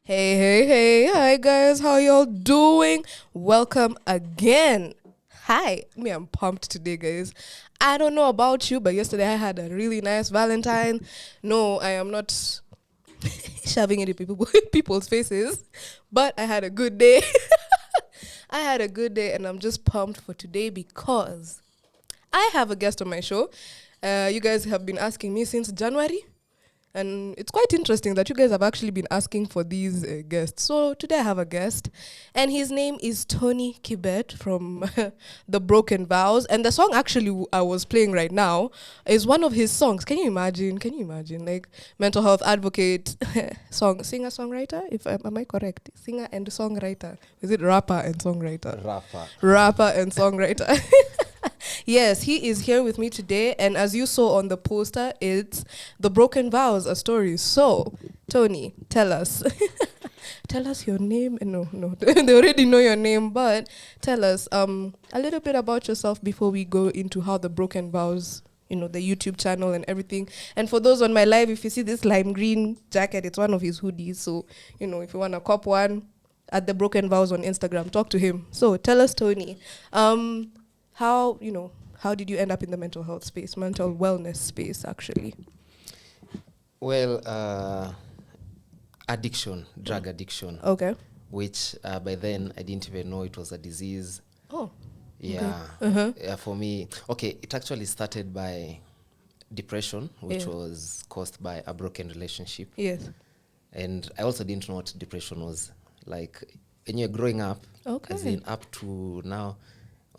Hey, hi guys, how y'all doing? Welcome again. Hi, I'm pumped today, guys. I don't know about you, but yesterday I had a really nice Valentine. No, I am not shoving it in people's faces, but I had a good day. I had a good day, and I'm just pumped for today because I have a guest on my show. You guys have been asking me since January. And it's quite interesting that you guys have actually been asking for these guests. So today I have a guest, and his name is Tony Kibet from The Broken Vows. And the song actually I was playing right now is one of his songs. Can you imagine? Like mental health advocate, singer songwriter. If am I correct? Singer and songwriter. Is it rapper and songwriter? Rapper and songwriter. Yes, he is here with me today, and as you saw on the poster, it's The Broken Vows, a story. So, Tony, tell us. Tell us your name. No, they already know your name, but tell us a little bit about yourself before we go into how The Broken Vows, the YouTube channel and everything. And for those on my live, if you see this lime green jacket, it's one of his hoodies. So, if you want to cop one, at The Broken Vows on Instagram, talk to him. So, tell us, Tony. How did you end up in the mental health space, mental wellness space, actually? Well, drug addiction. Okay. Which by then I didn't even know it was a disease. Oh. Yeah. Okay. Uh-huh. Yeah, for me, it actually started by depression, which was caused by a broken relationship. Yes. And I also didn't know what depression was. Like, when you're growing up, as in up to now,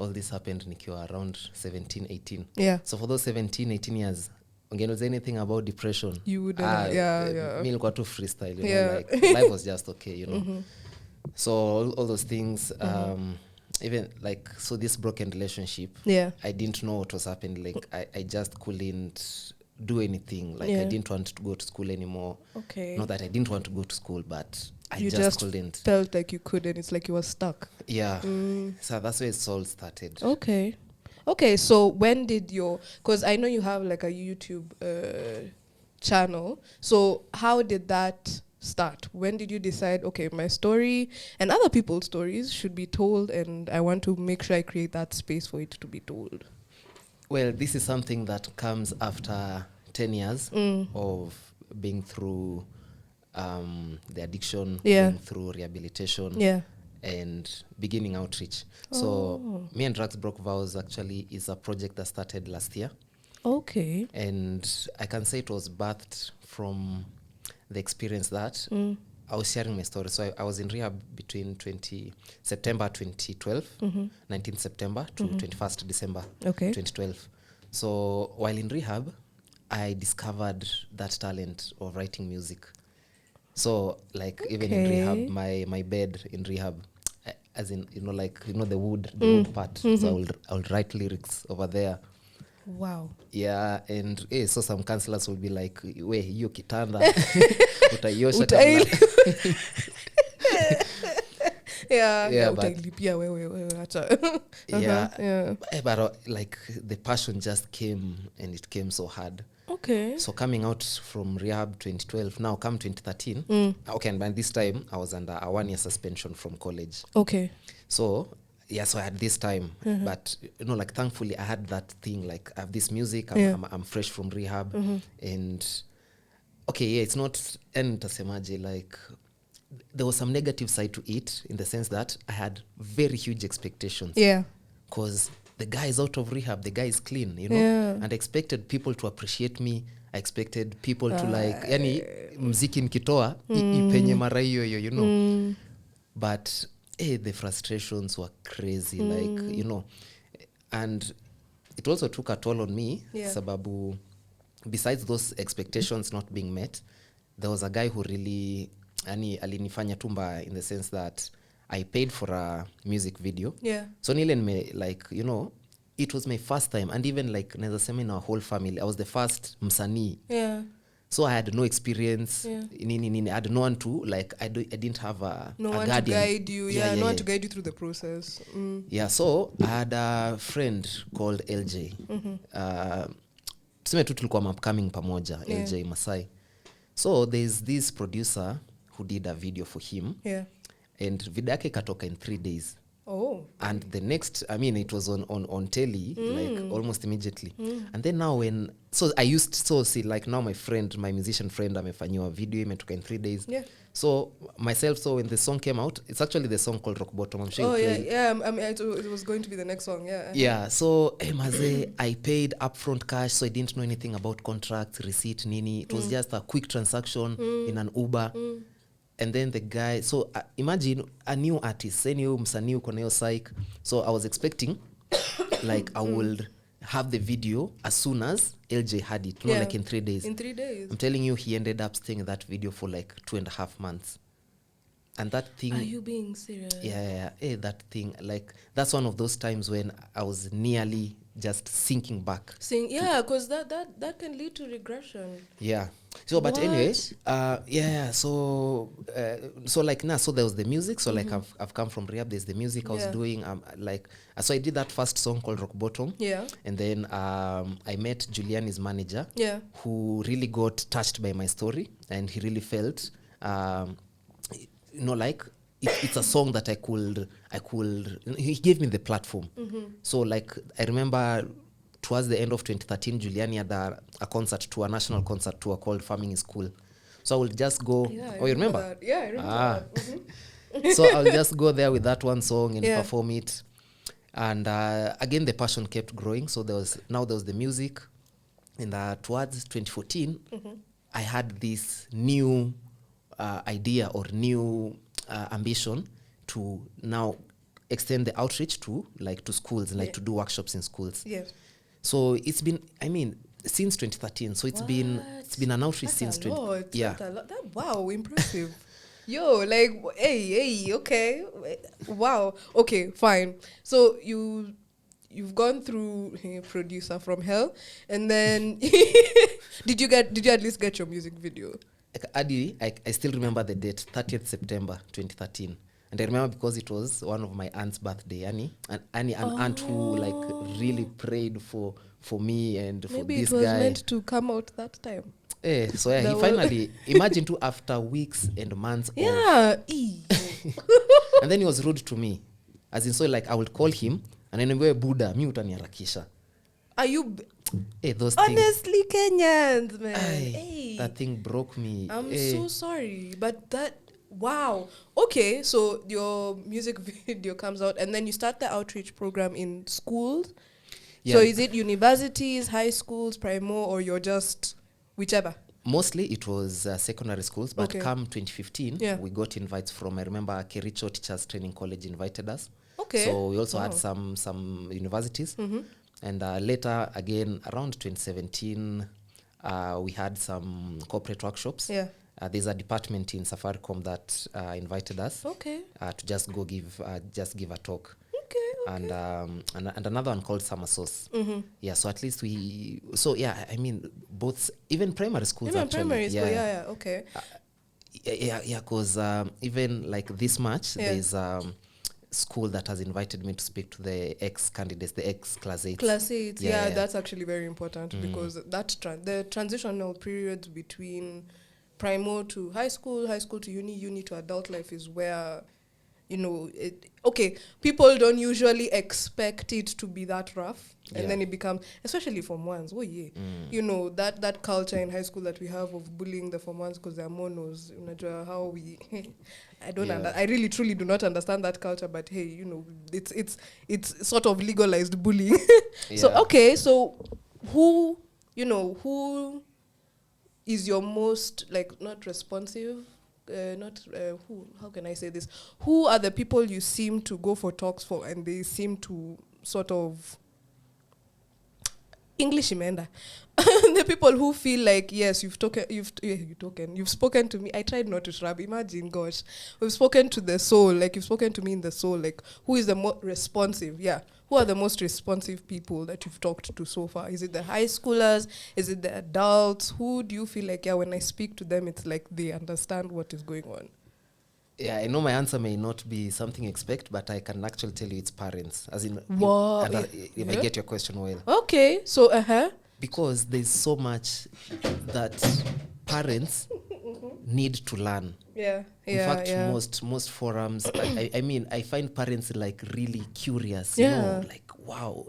all this happened nikiwa around 17, 18. Yeah. So for those 17, 18 years, ungeniza anything about depression, you wouldn't. Me nilikuwa tu freestyle, know, like life was just okay, Mm-hmm. So all those things, even like, so this broken relationship, I didn't know what was happening. Like I just couldn't do anything. Like I didn't want to go to school anymore. Okay. Not that I didn't want to go to school, but I you just couldn't. Felt like you couldn't. It's like you were stuck. Yeah. So that's where it all started. Okay, so when did because I know you have like a YouTube channel. So how did that start? When did you decide, okay, my story and other people's stories should be told, and I want to make sure I create that space for it to be told? Well, this is something that comes after 10 years of being through the addiction, being through rehabilitation, and beginning outreach. So Me and Drugs Broke Vows actually is a project that started last year. Okay. And I can say it was birthed from the experience that I was sharing my story. So I was in rehab between September 2012, 19th September to 21st December 2012. So while in rehab, I discovered that talent of writing music. So like even in rehab, my bed in rehab, as in, the wood part. So I'll write lyrics over there. Wow. Yeah, and so some counselors will be like, we hiyo kitanda utaiosha but like the passion just came, and it came so hard. Okay. So coming out from rehab 2012, now come 2013. Okay, and by this time I was under a 1-year suspension from college. Okay. So so I had this time, but like thankfully I had that thing, like I have this music, I'm fresh from rehab, and it's not, and tasemaje, like there was some negative side to it, in the sense that I had very huge expectations. Yeah. Because the guy is out of rehab, the guy is clean, and I expected people to appreciate me. I expected people to like, yani mziki nikitoa ipenye mara hiyo, but the frustrations were crazy, like, and it also took a toll on me, sababu besides those expectations not being met, there was a guy who really alinifanya tumba, in the sense that I paid for a music video. So nile like, it was my first time, and even like naeza sema in our whole family, I was the first msanii. So I had no experience. I had no one to, like, I didn't have a one guardian to guide you. No one to guide you through the process. So I had a friend called LJ. Tuseme tu tulikuwa upcoming pamoja, LJ Masai. So there's this producer who did a video for him. Yeah. And video yake ikatoka in 3 days. Oh. And the next, I mean, it was on telly, like almost immediately. And then now see, like now my musician friend, amefanyiwa video, imetoka in 3 days. Yeah. So myself, so when the song came out, it's actually the song called Rock Bottom. I'm sure it was going to be the next song, yeah. Yeah, so maze, I paid upfront cash, so I didn't know anything about contracts, receipt, nini. It was just a quick transaction in an Uber. And then the guy, so imagine a new artist, new msanii uko na hiyo psych. So I was expecting like I would have the video as soon as LJ had it, like in 3 days. In 3 days. I'm telling you, he ended up staying in that video for like 2.5 months. And that thing... Are you being serious? Yeah. That thing, like, that's one of those times when I was nearly just sinking back. Because that can lead to regression. Yeah. So, but anyway, so like now, so there was the music. So like I've come from rehab. There's the music I was doing. So I did that first song called Rock Bottom. Yeah. And then I met Juliani's manager. Yeah. Who really got touched by my story, and he really felt, like it's a song that I could. He gave me the platform. So like I remember. Towards the end of 2013, Juliani had a concert tour, a national concert tour called Farming is Cool. So I will just go... Yeah, you remember? That. Yeah, I remember that. So I'll just go there with that one song and perform it. And again, the passion kept growing. So there was the music. And towards 2014, I had this new idea or new ambition to now extend the outreach to schools, like to do workshops in schools. Yes. So it's been, since 2013. So it's been an outreach since 20. Yeah. Wow, impressive. Yo, like, hey, okay. Wow. Okay, fine. So you've gone through producer from hell, and then did you at least get your music video? I still remember the date, 30th September 2013. And I remember because it was one of my aunt's birthday, Annie, an aunt who like really prayed for me and for maybe this guy. Maybe it was guy. meant to come out that time. So he finally, imagine too, after weeks and months. And then he was rude to me. As in, so like I would call him and then we Buddha, mi utaniharakisha. Are you... those honestly, things, Kenyans, man. That thing broke me. I'm so sorry, but that... Wow. Okay, so your music video comes out and then you start the outreach program in schools. Yeah. So is it universities, high schools, primo, or you're just whichever? Mostly it was secondary schools, but come 2015, we got invites from, I remember Kericho Teachers Training College invited us. Okay. So we also had some universities. And later, again, around 2017, we had some corporate workshops. Yeah. There's a department in Safaricom that invited us to just go give a talk. Okay. And another one called Summer Sauce. Yeah, so at least both, even primary schools even actually. Primary school, okay. Because even like this March, there's school that has invited me to speak to the ex-candidates, the ex-class 8s. Class 8s, yeah, that's actually very important because the transitional period between primo to high school to uni to adult life is where, people don't usually expect it to be that rough. And then it becomes, especially Form 1s, that culture in high school that we have of bullying the Form 1s because they're monos, how we... I really truly do not understand that culture, but hey, it's sort of legalized bullying. So who is your most, not responsive, how can I say this? Who are the people you seem to go for talks for and they seem to sort of... English imenda. The people who feel like, yes, you've spoken to me. I tried not to shrub. Imagine, gosh. We've spoken to the soul, you've spoken to me in the soul. Who is the most responsive? Yeah. Who are the most responsive people that you've talked to so far? Is it the high schoolers? Is it the adults? Who do you feel like, when I speak to them, it's like they understand what is going on? Yeah, I know my answer may not be something you expect, but I can actually tell you it's parents. As in, if I get your question well. Okay, so, Because there's so much that parents need to learn. Yeah. In fact, yeah. most forums, I mean, I find parents like really curious, you know, like, wow,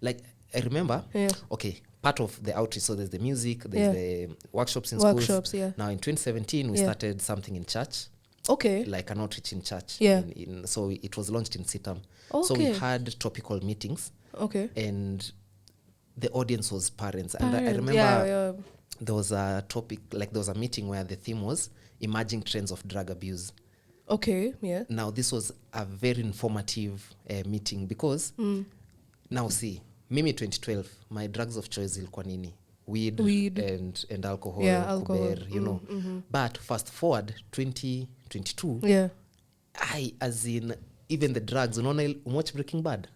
like I remember, okay, part of the outreach, so there's the music, there's the workshops in schools. Now in 2017, we started something in church. Okay. Like an outreach in church. Yeah. So it was launched in Sitam. Okay. So we had topical meetings. Okay. And the audience was parents. And I remember there was a topic, like there was a meeting where the theme was emerging trends of drug abuse. Okay, yeah. Now this was a very informative meeting because now see, Mimi 2012, my drugs of choice ilikuwa nini? Weed. And alcohol, kuber, you know. But fast forward 2022, I, as in, even the drugs, unaona watch Breaking Bad?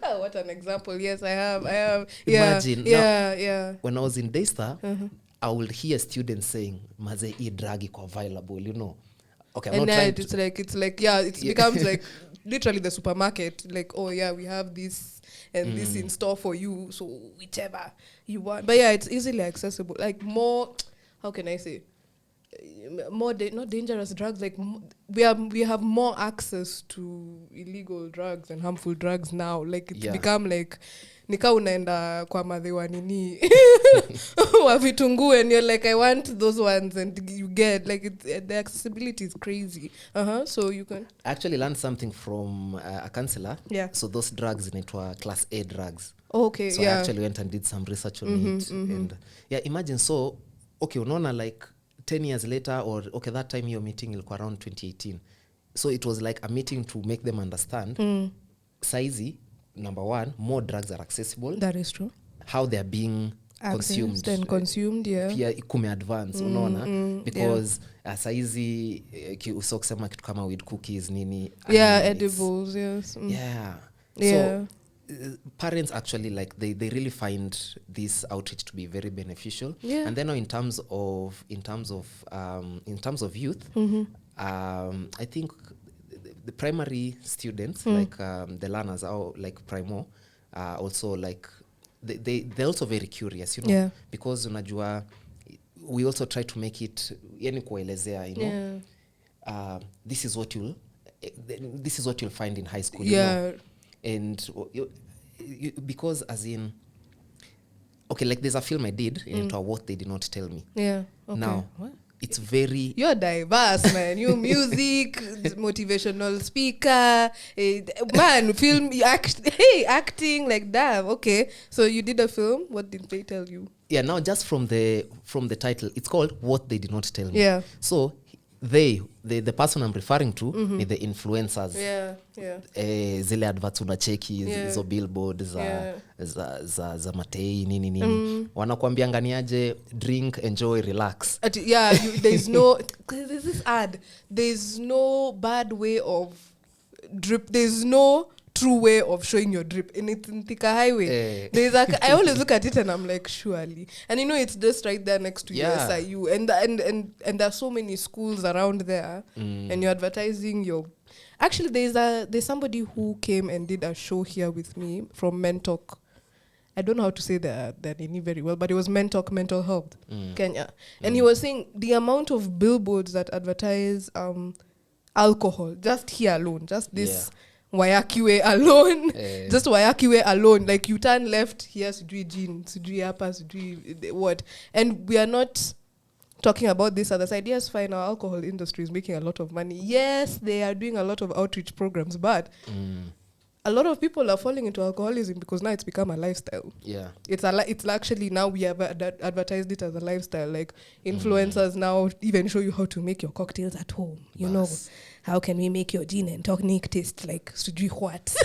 What an example. Yes, I have. Imagine. Yeah. When I was in Daystar, I would hear students saying, maze e drug iko available, you know. Okay, I'm and not trying it's like it becomes like literally the supermarket, like, oh yeah, we have this and this in store for you, so whichever you want. But yeah, it's easily accessible, like more, how can I say, more not dangerous drugs, like we have more access to illegal drugs and harmful drugs now, like it's become like nika unaenda kwa madhewa nini wa vitunguu and you're like, I want those ones, and you get like the accessibility is crazy. So you can actually learn something from a counselor. So those drugs inaitwa class A drugs. Okay. So I actually went and did some research on it. And imagine, so okay, unaona like 10 years later, or okay, that time your meeting ilikuwa around 2018, so it was like a meeting to make them understand saizi, number one, more drugs are accessible. That is true. How they are being consumed and consumed, pia kume advance, unaona, because saizi so kusema kitu kama weed cookies nini, edibles, so parents actually, like they really find this outreach to be very beneficial. And then now in terms of youth, I think the primary students, like the learners, are like primo, also like they're also very curious, you know, because unajua we also try to make it yani kuelezea, you know, this is what you'll find in high school, you know. And because as in, okay, like there's a film I did into What They Did Not Tell Me. Okay. Now it's very, you're diverse, man. You music, motivational speaker, man, film, acting, like that. Okay, so you did a film. What did they tell you? Now just from the title, it's called What They Did Not Tell Me. So the person I'm referring to is the influencers. Zile adverts unacheki, hizo billboard za matei nini. Wanakuambia nganiaje, drink, enjoy, relax. There's this ad. There's no bad way of drip. There's no true way of showing your drip, and it's in Thika Highway. There's I always look at it and I'm like, surely, and you know it's just right there next to USIU, and there's so many schools around there, and you're advertising your. Actually, there's somebody who came and did a show here with me from Mentalk. I don't know how to say their name very well, but it was Mentalk Mental Health, Kenya, and he was saying the amount of billboards that advertise alcohol just here alone, just this. Wayaki way alone, just Wayaki way alone. Like you turn left, here sijui gin, sijui hapa, sijui what. And we are not talking about this other side. Yes, fine, our alcohol industry is making a lot of money. Yes, they are doing a lot of outreach programs, but a lot of people are falling into alcoholism because now it's become a lifestyle. It's actually now we have advertised it as a lifestyle. Like influencers now even show you how to make your cocktails at home. You know, how can we make your gin and tonic taste like sujui what?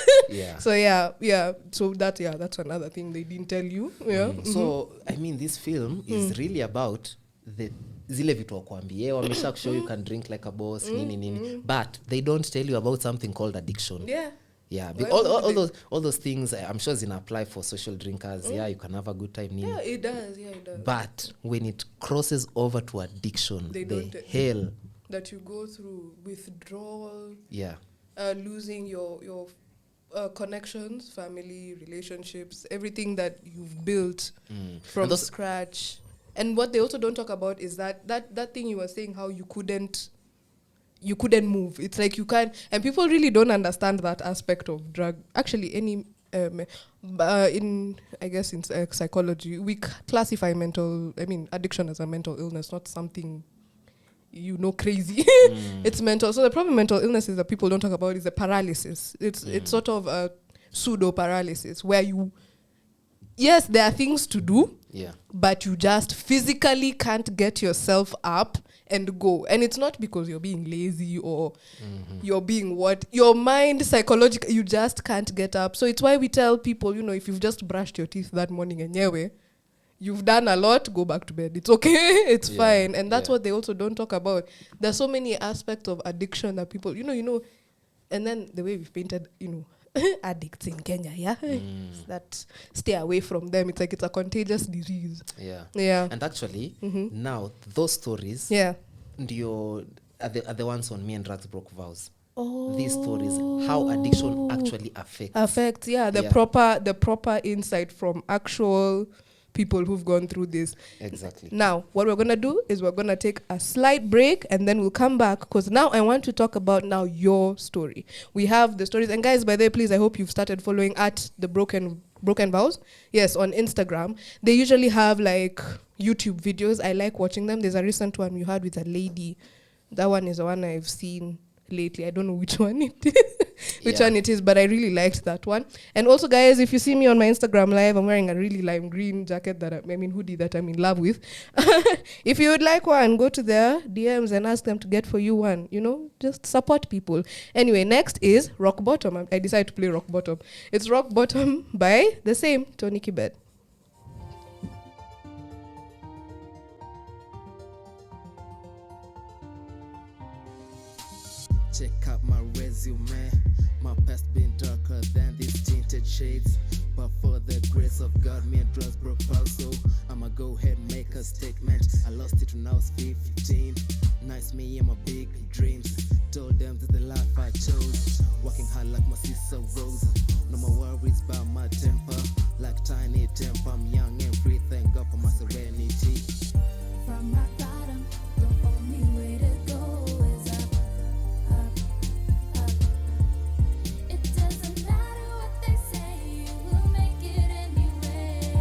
So that's another thing they didn't tell you. So I mean, this film is really about the zile vitu wakuambie wamesha show you can drink like a boss nini, but they don't tell you about something called addiction. All those things, I'm sure zina apply for social drinkers. You can have a good time. It does. But when it crosses over to addiction, the hell that you go through, withdrawal, losing your connections, family, relationships, everything that you've built from scratch. And what they also don't talk about is that thing you were saying, how you couldn't move. It's like you can't, and people really don't understand that aspect of drug. Actually, any in I guess in psychology, we classify addiction as a mental illness, not something crazy. It's mental. So the problem with mental illness is that people don't talk about is the paralysis. It's sort of a pseudo paralysis where yes, there are things to do, but you just physically can't get yourself up and go. And it's not because you're being lazy or you're being your mind psychologically, you just can't get up. So it's why we tell people, if you've just brushed your teeth that morning and you've done a lot, go back to bed. It's okay. It's fine. And that's what they also don't talk about. There's so many aspects of addiction that people, and then the way we've painted, addicts in Kenya, that stay away from them. It's like it's a contagious disease. And actually now those stories are the ones on Me and Drugs Broke Vows. These stories, how addiction actually affects the proper insight from actual people who've gone through this. Exactly. Now, what we're going to do is we're going to take a slight break and then we'll come back, because now I want to talk about now your story. We have the stories. And guys, by the way, please, I hope you've started following at the Broken Vows. Yes, on Instagram. They usually have like YouTube videos. I like watching them. There's a recent one you had with a lady. That one is the one I've seen lately. I don't know which one it is. One it is, but I really liked that one. And also, guys, if you see me on my Instagram live, I'm wearing a really lime green jacket hoodie that I'm in love with. If you would like one, go to their DMs and ask them to get for you one. Just support people. Anyway, next is Rock Bottom. I decided to play Rock Bottom. It's Rock Bottom by the same Tony Kibet. Check out my resume. My past been darker than these tinted shades, but for the grace of God, me and drugs broke out. So I'ma go ahead and make a statement. I lost it when I was 15. Nice me and my big dreams. Told them this is the life I chose. Working hard like my sister Rose. No more worries about my temper. Like tiny temper, I'm young and free. Thank God for my serenity. From rock bottom, the only way to go is up. It doesn't matter what they say, you will make it anyway.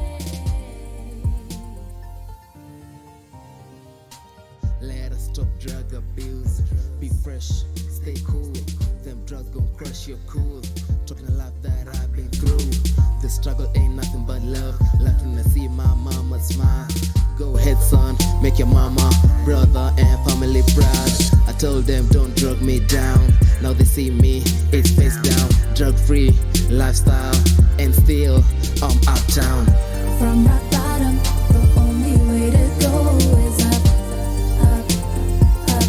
Let us stop drug abuse. Be fresh, stay cool. Them drugs gon' crush your cool. Talking a lot that I've been through. The struggle ain't nothing but love. Like when I see my mama smile. Go ahead, son, make your mama, brother, and family proud. I told them don't drug me down. Now they see me, it's face down. Drug-free lifestyle, and still I'm uptown. From rock bottom, the only way to go is up, up, up.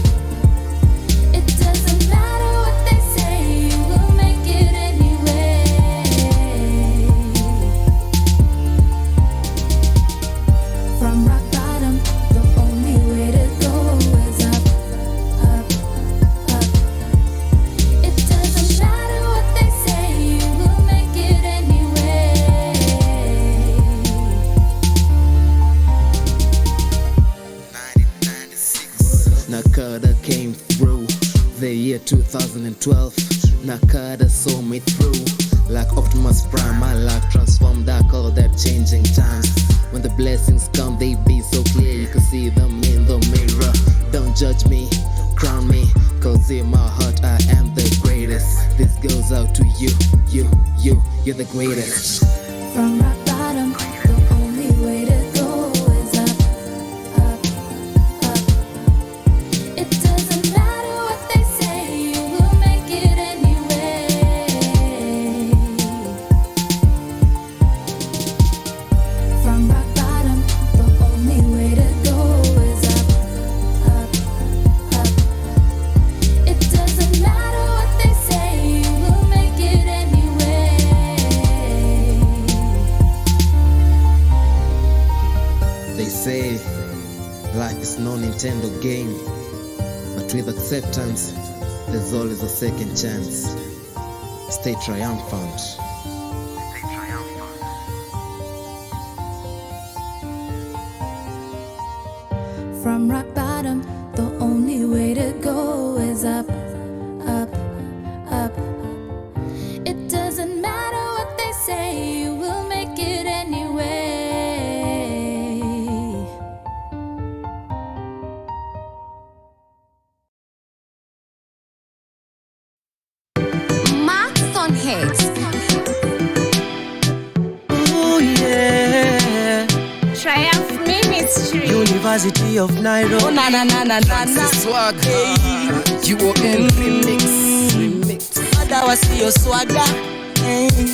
It doesn't matter what they say, you will make it anyway. From rock bottom, the only way to go is up, up, up. It doesn't matter what they say, you will make it anyway. Nakada came through the year 2012. Nakada saw me through like Optimus Prime. My life transformed like all that changing times. When the blessings come, they be so clear. You can see them in the mirror. Don't judge me, crown me, cause in my heart I am the greatest. This goes out to you, you're the greatest. From rock bottom, the only way to go is up, up, up. It doesn't matter what they say, you will make it anyway. From rock bottom, the only way to go is up, up, up. It doesn't matter what they say, you will make it anyway. They say life is no Nintendo game, but with acceptance, there's always a second chance. Stay triumphant. From rock bottom, the only way to go is up, up, up. It doesn't matter what they say, you will make it anyway. Marks on Hits. Oh yeah, Triumph Ministry. University of Nairobi. Oh na na na na na na. Swag. UON remix. Madawa siyo swaga.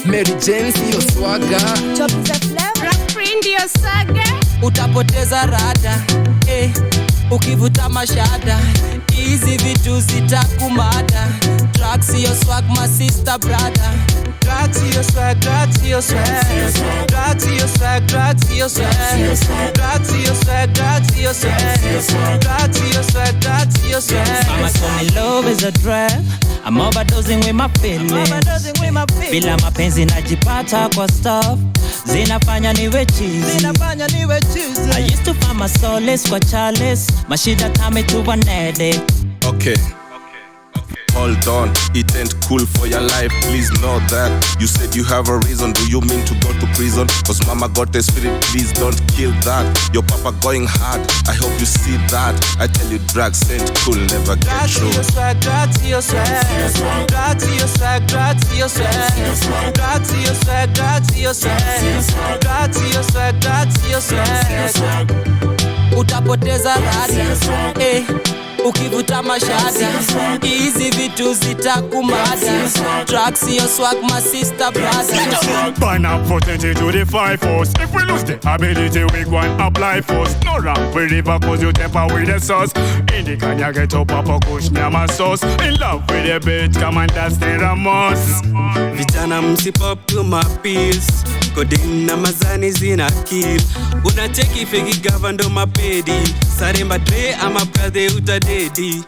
Mary Jane siyo swaga. Chop the flavor. Rap ndio saga. Utapoteza rada. Ukivuta mashada. Hizi vitu zitakumada. Drugs siyo swag, my sister brother. Drugs siyo swag, drugs siyo swag. Drugs siyo swag, drugs siyo swag. Drugs siyo swag, drugs siyo swag. Drugs siyo swag, drugs siyo swag. Mama told me love is a drug. I'm overdosing with my feelings. Bila mapenzi najipata kwa stuff. Zinafanya niwe cheesy. I used to find my solace kwa chalice. Mashida tame to an addict. Okay. Hold on, it ain't cool for your life, please know that. You said you have a reason, do you mean to go to prison? Cause mama got a spirit, please don't kill that. Your papa going hard, I hope you see that. I tell you drugs ain't cool, never get through. Drugs to your swag, drugs to your swag. Drugs to your swag, drugs to your swag. Drugs to your swag, drugs to your swag. Drugs to your swag. Utapoteza rada, ukivuta mashada. Hizi vitu zitakumada. Drugs siyo swag, my sister brother. Burn up potency to the fire force. If we lose the ability, we go and apply force. No rap with river cause you temper with the sauce. In the Kenya get up a kush nyama sauce. In love with the beat, come and that's the Ramos. Vijana msipop to my pills. Kodin na mazani zina kill. Unacheki feki gavando mapedi. Saremba dre ama brother utadedi.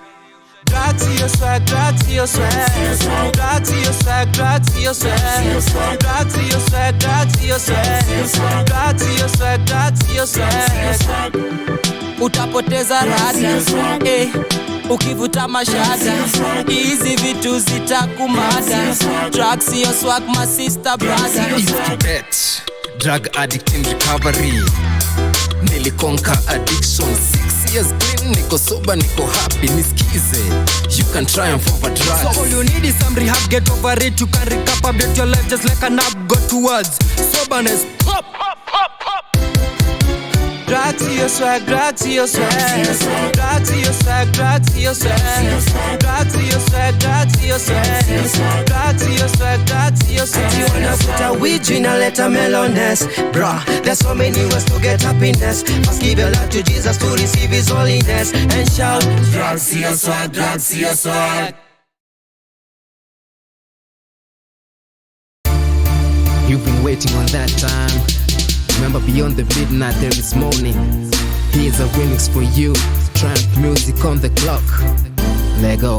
Drugs to your swag, drugs to your swag. Drugs to your swag, drugs to your swag. Drugs to your swag, drugs to your swag. Drugs to your swag, drugs to your swag. Utapoteza rada, ukivuta mashada. Hizi vitu zitakumada. Drugs siyo swag, my sister brother. Easy to bet. Drug addict in recovery. Nilikonka addiction 6 years clean. Niko sober, niko happy, nisikize. You can triumph over drugs. So all you need is some rehab, get over it. You can recapabilitate your life just like an app. Go towards soberness. Pop, pop, pop, pop. Drugs to your swag, drugs to your swag. Drugs to your swag, drugs to your swag. Drugs to your swag, drugs to your swag. Drugs to your swag, drugs to your swag. You wanna put a weed in a letter mellowness, bruh. There's so many ways to get happiness. Must give your life to Jesus to receive His holiness and shout, drugs to your swag, drugs to your swag. You've been waiting on that time. Remember, beyond the midnight there is morning. Here's a remix for you. Triumph music on the clock. Lego.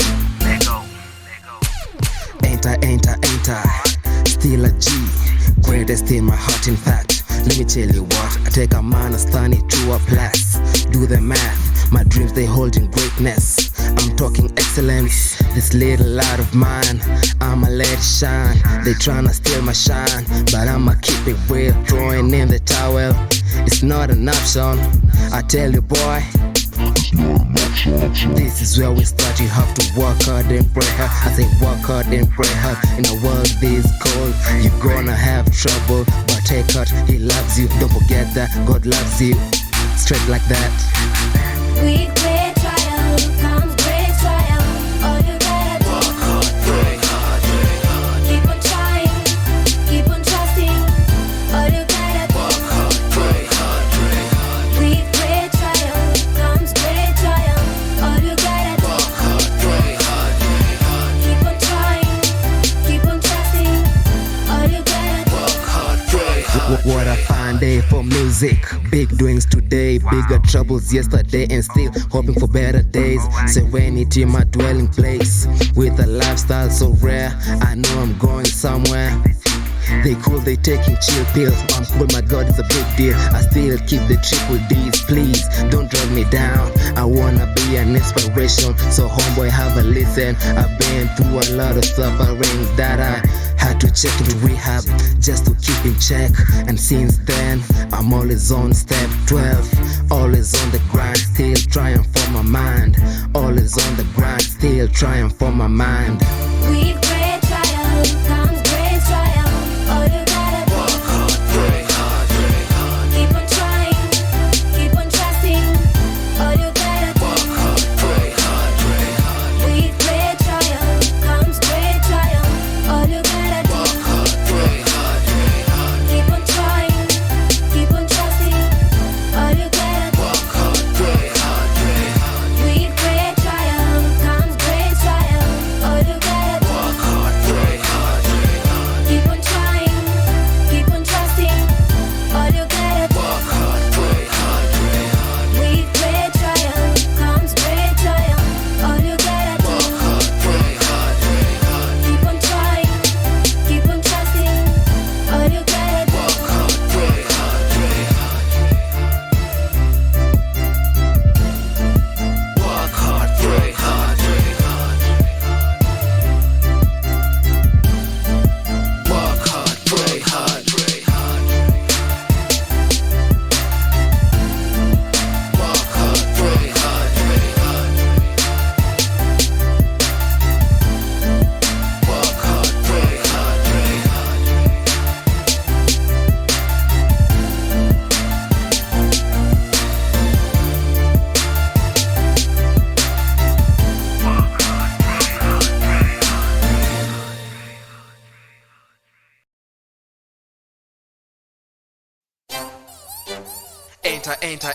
Enter. Still a G. Greatest in my heart, in fact. Let me tell you what. I take a man and stand it to a plus. Do the math. My dreams, they hold in greatness. I'm talking excellence. This little light of mine, I'ma let it shine. They tryna steal my shine, but I'ma keep it real. Throwing in the towel, it's not an option. I tell you, boy, this is where we start. You have to work hard and pray hard. I say work hard and pray hard. In a world this cold, you're gonna have trouble, but take heart, He loves you. Don't forget that God loves you. Straight like that. With great triumph comes great triumph. All you gotta do, work hard, pray hard, pray hard. Keep on trying, keep on trusting. All you gotta do, work hard, pray hard, pray hard. With great triumph comes great triumph. All you gotta do, work hard, pray hard, pray hard. Keep on trying, keep on trusting. All you gotta do, work hard, pray hard. What a fine day for music. Big doings today, bigger troubles yesterday, and still hoping for better days. Serenity, my dwelling place. With a lifestyle so rare, I know I'm going somewhere. They cool, they taking chill pills. I'm cool, my God, it's a big deal. I still keep the triple D's. Please don't drag me down. I wanna be an inspiration. So homeboy, have a listen. I've been through a lot of suffering that I had to check into rehab just to keep in check. And since then, I'm always on step 12. Always on the grind, still trying for my mind. Always on the grind, still trying for my mind. With great triumph comes great triumph. All you gotta do, Work hard, pray hard, pray hard. keep on trying, keep on trusting. All you gotta do, Work hard, pray hard, pray hard. with great triumph comes great triumph. All you gotta do, Work hard, pray hard, pray hard. keep on trying, keep on trusting. All you gotta do, Work hard, pray hard, pray hard. with great triumph comes great triumph. All you gotta do, Work hard, pray hard, pray hard. keep on trying, keep on trusting. All you gotta do, Work hard, pray hard, pray hard. with great triumph comes great triumph. All you gotta do, Work hard, pray hard, pray hard. keep on trying, keep on trusting. All you gotta do. Work hard, pray hard, pray hard. Work hard, pray hard, pray hard. Work hard, pray hard, pray hard. Work hard, pray hard, pray hard. Work hard, pray hard, pray hard.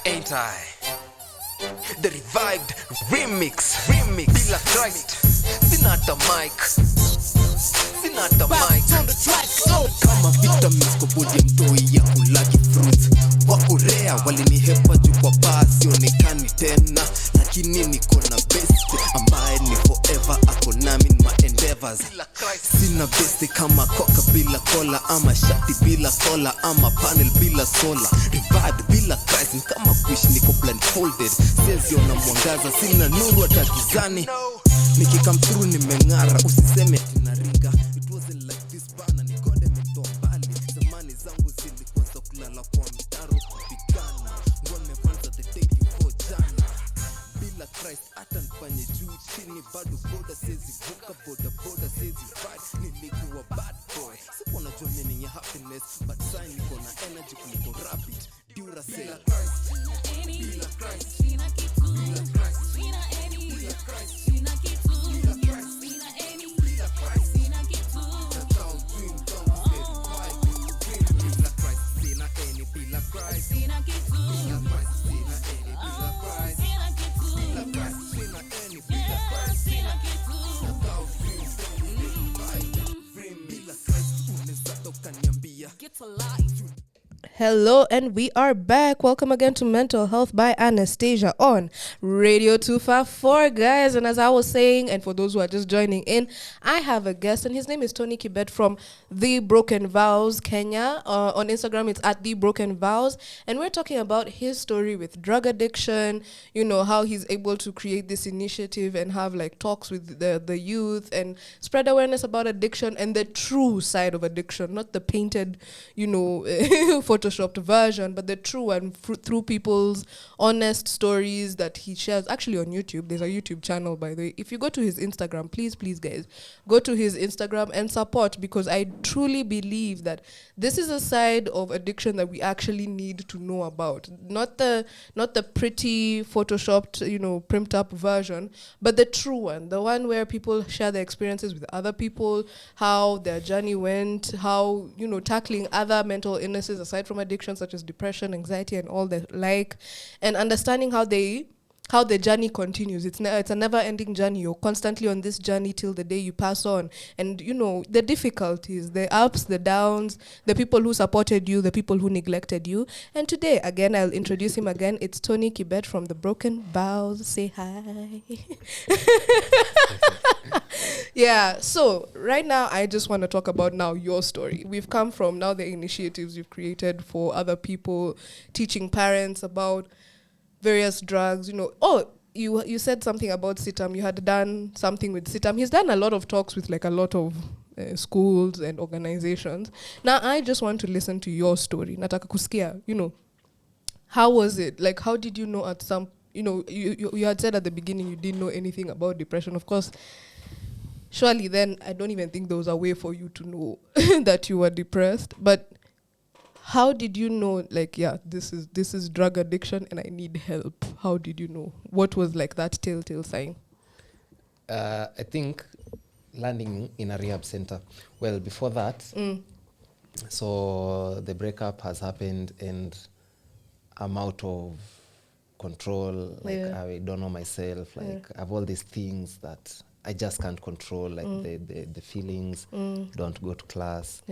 Ain't I? The revived remix. Bila Christ. Sinata mic. Kama vitamins kwa bodi ya mtoi ya kulaki fruits. Wakorea walinihepa juu kwa baa sionekani tena, lakini niko na best ambaye ni forever ako nami in my endeavors. Sina best kama koka bila kola, ama shati bila kola, ama panel bila sola. Revived bila Christ ni kama kuishi niko blindfolded. Sezi ona mwangaza, sina nuru hata gizani. Nikikam through nimeng'ara, usiseme tinaringa. It wasn't like this bana, ni God ametoa mbali. Zamani zangu zilikuwa za kulala kwa mitaro kupigana. Ngome kwanza the day before jana. Bila Christ hata nifanye juu chini, bado boda sezi vuka, boda sezi ride. Nilikuwa bad boy, sikuwa najua meaning ya happiness, but sign niko na energy kuliko rabbit. Duracell. Bila Christ, bila Christ, bila Christ, bila Christ, bila Christ, bila Christ, bila Christ. That's how dream don't get quiet. Bila Christ, sina any, bila Christ, bila Christ, sina any, bila Christ, bila Christ, sina any, bila Christ. That's how dream don't get quiet. Bila Christ, unaweza toka niambia. Hello, and we are back. Welcome again to Mental Health by Annastasia on Radio 254, guys. And as I was saying, and for those who are just joining in, I have a guest, and his name is Tony Kibet from The Broken Vows, Kenya. On Instagram, it's at The Broken Vows. And we're talking about his story with drug addiction, you know, how he's able to create this initiative and have like talks with the youth and spread awareness about addiction and the true side of addiction, not the painted, you know, photoshopped version, but the true and through people's honest stories that he shares actually on YouTube. There's a YouTube channel, by the way. If you go to his Instagram, please guys, go to his Instagram and support, because I truly believe that this is a side of addiction that we actually need to know about. Not the pretty photoshopped, you know, primed up version, but the true one, the one where people share their experiences with other people, how their journey went, how, you know, tackling other mental illnesses aside from addiction, such as depression, anxiety, and all the like, and understanding how how the journey continues. It's a never-ending journey. You're constantly on this journey till the day you pass on. And, you know, the difficulties, the ups, the downs, the people who supported you, the people who neglected you. And today, again, I'll introduce him again. It's Tony Kibet from The Broken Vows. Say hi. Yeah, so right now, I just want to talk about now your story. We've come from now the initiatives you've created for other people, teaching parents about various drugs, you know. Oh, you said something about Sitam. You had done something with Sitam. He's done a lot of talks with like a lot of schools and organizations. Now, I just want to listen to your story. Nataka kusikia, you know, how was it? Like, how did you know at some, you know, you had said at the beginning you didn't know anything about depression. Of course, surely then I don't even think there was a way for you to know that you were depressed. But how did you know, like, yeah, this is drug addiction and I need help? How did you know? What was like that telltale sign? I think landing in a rehab center. Well, before that, so the breakup has happened and I'm out of control. Like, I don't know myself. Like, I have all these things that I just can't control, like the feelings, don't go to class.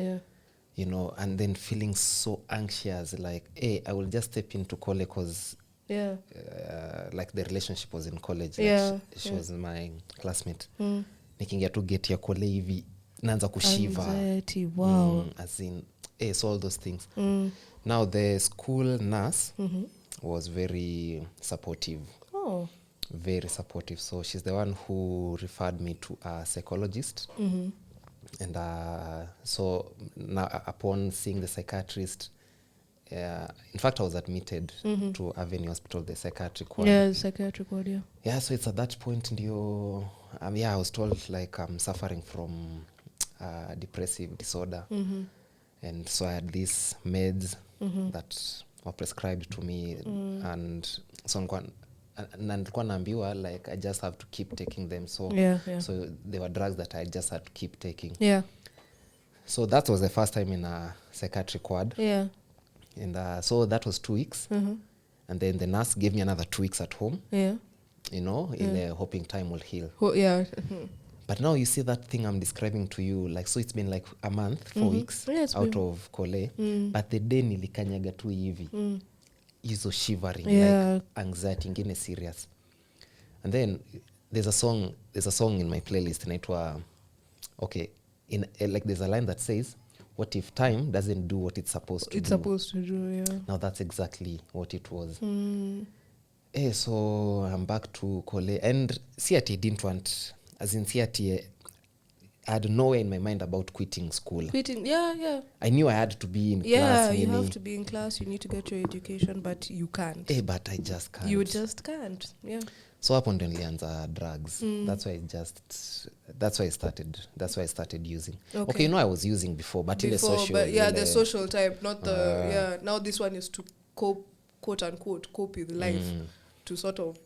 You know, and then feeling so anxious, like, hey, I will just step into college because, like, the relationship was in college. Like she was my classmate. Nikingia to get ya kole hivi, naanza kushiva. Anxiety, wow. As in, so all those things. Now, the school nurse was very supportive. Oh. Very supportive. So she's the one who referred me to a psychologist. And so now, upon seeing the psychiatrist, in fact, I was admitted to Avenue Hospital, the psychiatric ward. Yeah, the psychiatric ward, yeah. Yeah, so it's at that point, I was told, like, I'm suffering from depressive disorder. And so I had these meds that were prescribed to me. And so nilikuwa naambiwa, like, I just have to keep taking them. So so they were drugs that I just had to keep taking. So that was the first time in a psychiatric ward. And so that was 2 weeks. And then the nurse gave me another 2 weeks at home. You know, in the hoping time will heal. But now you see that thing I'm describing to you, like, so it's been like a month, 4 weeks out of Kole. But the day nilikanyaga tu hivi. Hizo shivering, like anxiety ingine serious. And then there's a song in my playlist inaitwa, okay, in like, there's a line that says, what if time doesn't do what it's supposed to do? Now that's exactly what it was. So I'm back to Kole, and Siati didn't want, as in Siati, I had nowhere in my mind about quitting school. I knew I had to be in class. Yeah, you have to be in class. You need to get your education, but you can't. But I just can't. You just can't. Yeah. So hapo ndo nilianza drugs. That's why I started using. Okay, you know, I was using before, but in the social. But the social type, not the now this one is to cope, quote unquote, cope with life, to sort of,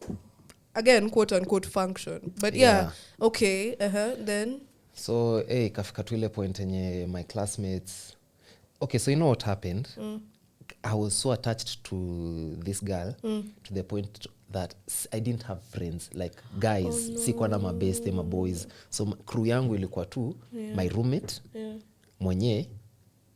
again, quote unquote, function. But okay, then. So, kafika tu ile point yenye my classmates. Okay, so you know what happened? I was so attached to this girl to the point that I didn't have friends, like guys. Sikuwa na mabeste, maboys. So crew yangu ilikuwa tu my roommate, mwenye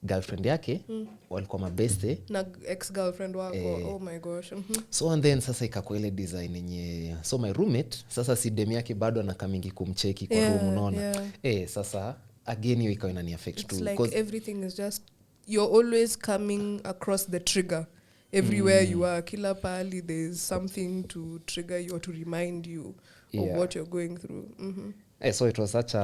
girlfriend yake, walikuwa mabeste na ex-girlfriend wako. Oh my gosh. So and then sasa ikakuwa ile design yenye, so my roommate sasa si dem yake bado anakamingi kumcheki kwa room, unaona. Sasa again hiyo ikawa inani affect too, like everything is just, you're always coming across the trigger everywhere you are. Kila pali there's something to trigger you or to remind you of what you're going through. So it was such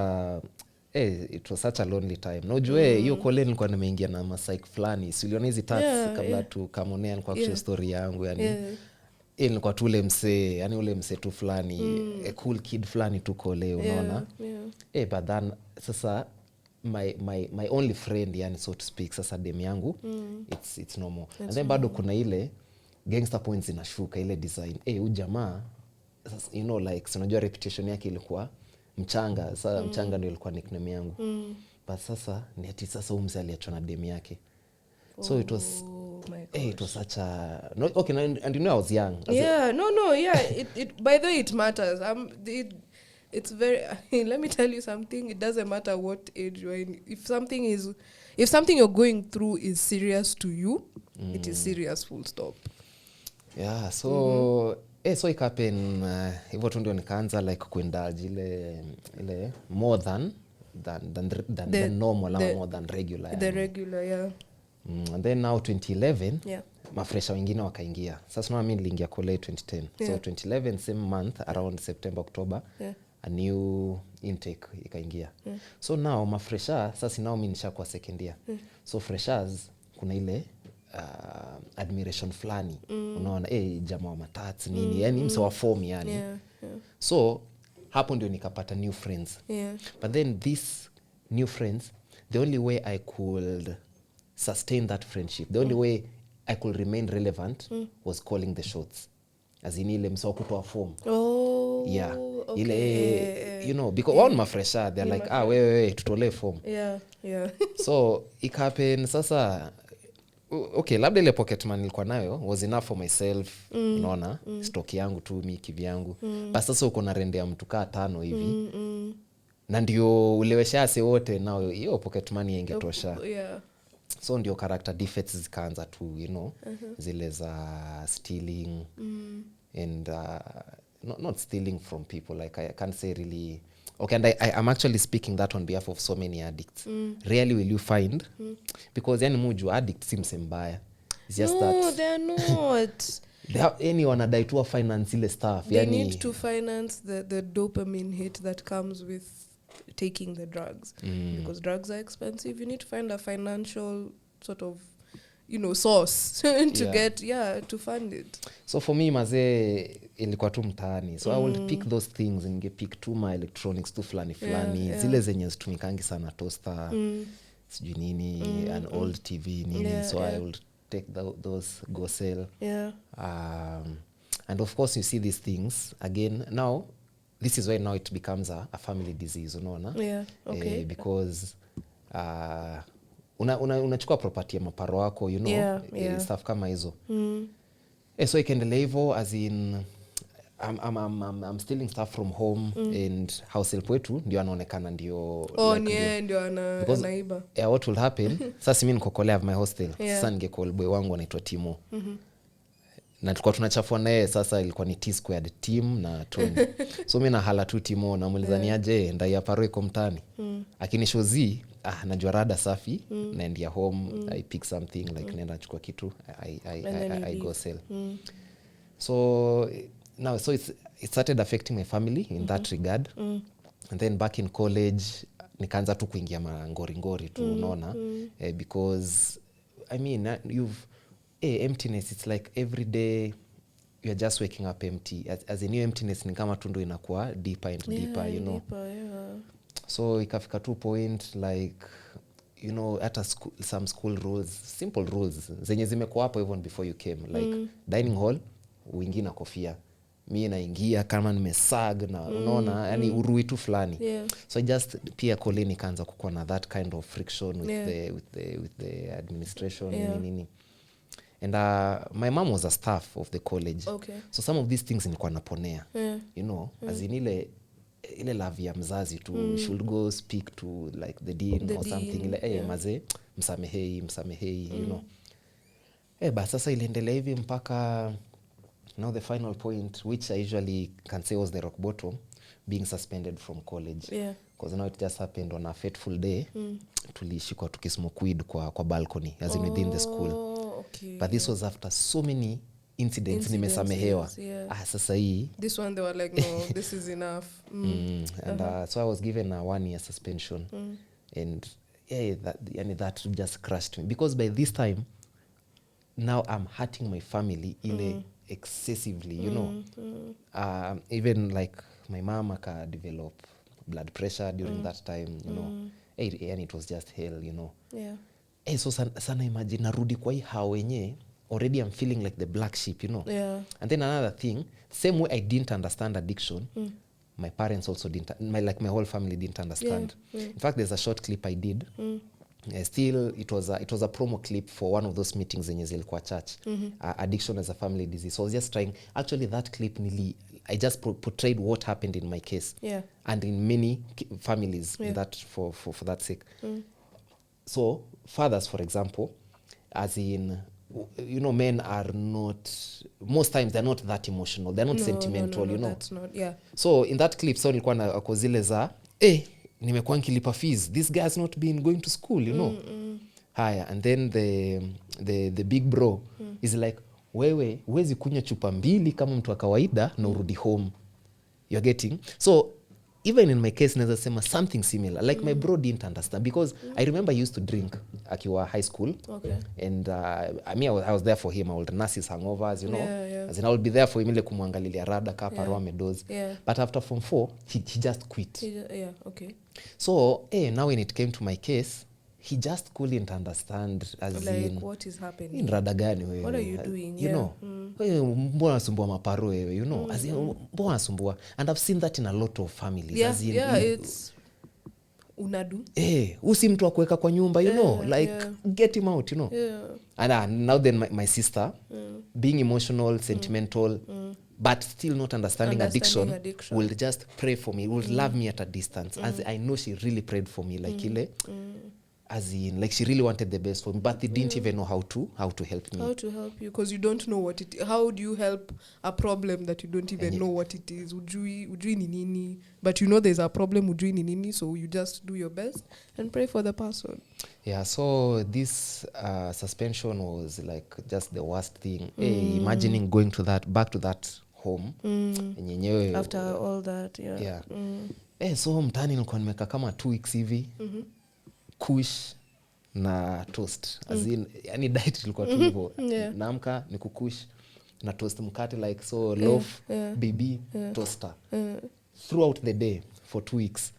a lonely time. No jue hiyo Kole nilikuwa nimeingia na psych fulani. Si uliona hizi tats kabla tu kamonea kwa kushare story yangu, yani nilikuwa tu ule msee, yani ule msee tu fulani, a cool kid fulani tu Kole, unaona. But then sasa my only friend, yani, so to speak, sasa dem yangu, it's no more. And then bado kuna ile gangster points inashuka ile design. Huyu jamaa, you know, like, so unajua reputation yake ilikuwa mchanga. Sasa mchanga ndio ilikuwa nickname yangu. But sasa ni ati sasa umse aliachwa na dem yake. So it was my it was such a no, okay, and you know I was young. It by the way, it matters. It's very let me tell you something. It doesn't matter what age you're in. If something you're going through is serious to you, it is serious, full stop. Yeah, so so ikapen hivyo tu ndio nikaanza like kuindulge ile more than normal or more than regular. The regular, yeah. And then now 2011, yeah, mafresha wengine wakaingia. Sasa mimi niliingia kule 2010. Yeah. So 2011 same month around September October, yeah, a new intake ikaingia. So now mafresha sasa now mimi nishakuwa second year. So freshers kuna ile admiration fulani, unaona jamaa wa matats nini, yani mse wa form yani. yeah. So hapo ndio nikapata new friends. Yeah. But then these new friends, the only way I could sustain that friendship, the only way I could remain relevant was calling the shots. As in ile mse wa kutoa form. Oh, Yeah. okay. Ile, you know, because one mafresha, they're like, we tutole form. Yeah, yeah. So ikapen sasa, okay, labda ile pocket money nilikuwa nayo was enough for myself, unaona, stock yangu tu mimi kivyangu. But sasa uko na rende ya mtu kaa 5 hivi. Na ndio ulewesha wote nao hiyo pocket money ingetosha. Yeah. So ndio character defects zikaanza tu, you know, zile za stealing and not stealing from people, like I can't say really. Okay, and I'm actually speaking that on behalf of so many addicts. Rarely will you find, because yani muju addict seems mbaya. It's just no, that they're not. anyone adaitua finance ile stuff. They Yani, need to finance the dopamine hit that comes with taking the drugs. Because drugs are expensive. You need to find a financial sort of, you know, source to get, to fund it. So for me mazee ilikuwa tu mtaani. So I would pick those things and pick tu my electronics tu fulani. Zile zenye zitumikangi sana, toaster, sijui nini, an old TV nini. So I would take those, go sell. Yeah. And of course you see these things again now. This is why now it becomes a family disease, unaona? Yeah, okay. Because unachukua property ya maparo wako, you know, stuff kama hizo. So ikaendelea hivyo, as in I'm stealing stuff from home, and house help wetu ndio anaonekana ndio ndio anaiba. Yeah, what will happen? Sasa mimi niko collab my hostel. Sasa ningecall boy wangu anaitwa Timo. Na tulikuwa tunachafua naye, sasa ilikuwa ni T-squared team na Tony. So mimi na hala tu Timo na mulizaniaje ndai ya paro iko mtani. Lakini shozi najua rada safi, naendia home, I pick something like nenda chukua kitu, I go sell. So now it started affecting my family in that regard. And then back in college nikaanza tu kuingia ngori tu, unaona, because I mean emptiness, it's like every day you're just waking up empty. As a new emptiness ni kama tu ndo inakuwa deeper and deeper, you know. So ikafika tu point like, you know, at some school rules, simple rules zenye zimekuwa hapo even before you came, like dining hall uingie na kofia, mimi naingia kama nimesag na unaona, yani urui tu fulani. So just pia koleni kaanza kukuwa na that kind of friction with the administration nini. And my mom was a staff of the college. Okay. So some of these things nilikuwa naponea. You know, as in ile love ya mzazi tu, should go speak to like the dean or something, ile maze msamehei, you know. But sasa iliendelea hivi mpaka now the final point, which I usually can say was the rock bottom, being suspended from college. Because now it just happened on a fateful day. Tulishikwa tukismoke weed kwa balcony, as in within the school. Okay. But this was after so many incidents nimesamehewa. Sasa hii this one they were like, no, this is enough. And so I was given a 1-year suspension. And that just crushed me, because by this time now I'm hurting my family excessively, you know. Even like my mom aka develop blood pressure during that time, you know. And it was just hell, you know. So sana imagine narudi kwa hii hao wenye already I'm feeling like the black sheep, you know. And then another thing, same way I didn't understand addiction, my parents also didn't, my whole family didn't understand. In fact, there's a short clip I did still it was a promo clip for one of those meetings zenye zilikuwa church. Addiction as a family disease. So I was just trying, actually that clip I just portrayed what happened in my case. Yeah. And in many families in that for that sake. So fathers, for example, as in, you know, men are not, most times they're not that emotional, they're not sentimental, you know. That's not, yeah. So in that clip, so nilikuwa na ako zile za nimekuwa nkilipa fees, this guy has not been going to school, you know. Haya, and then the big bro is like, wewe huwezi kunywa chupa 2 kama mtu wa kawaida na urudi home. You're getting? So even in my case naweza sema something similar, like my bro didn't understand, because I remember I used to drink akiwa high school. Okay. And I was there for him. I would nurse his hangovers, you know. Yeah. As in I would be there for him ile kumwangalilia rada kapa roa medozi. Yeah. But after Form 4 he just quit. Yeah, okay. So now when it came to my case, he just couldn't understand, as like in what is happening. In rada gani wewe? What are you doing? You know. Mbona unasumbua maparo wewe, you know. As in mbona unasumbua. And I've seen that in a lot of families. Yeah, as in, it's unadu. Usi mtu akuweka kwa nyumba, you know, like get him out, you know. And now then my sister being emotional, sentimental, but still not understanding addiction will just pray for me, will love me at a distance, as I know she really prayed for me, like ile as in, like she really wanted the best for me, but they didn't even know how to help me. How to help you, because you don't know what it is. How do you help a problem that you don't even know what it is? Ujui ni nini, but you know there's a problem, ujui ni nini, so you just do your best and pray for the person. Yeah, so this suspension was like just the worst thing. Imagining going back to that home yenyewe after all that. So mtani nilikuwa nimeka kama 2 weeks hivi. Kush na toast, as in yani diet ilikuwa tu hivyo. Naamka ni kukush na toast, mkate, like so loaf, baby, toaster throughout the day for 2 weeks.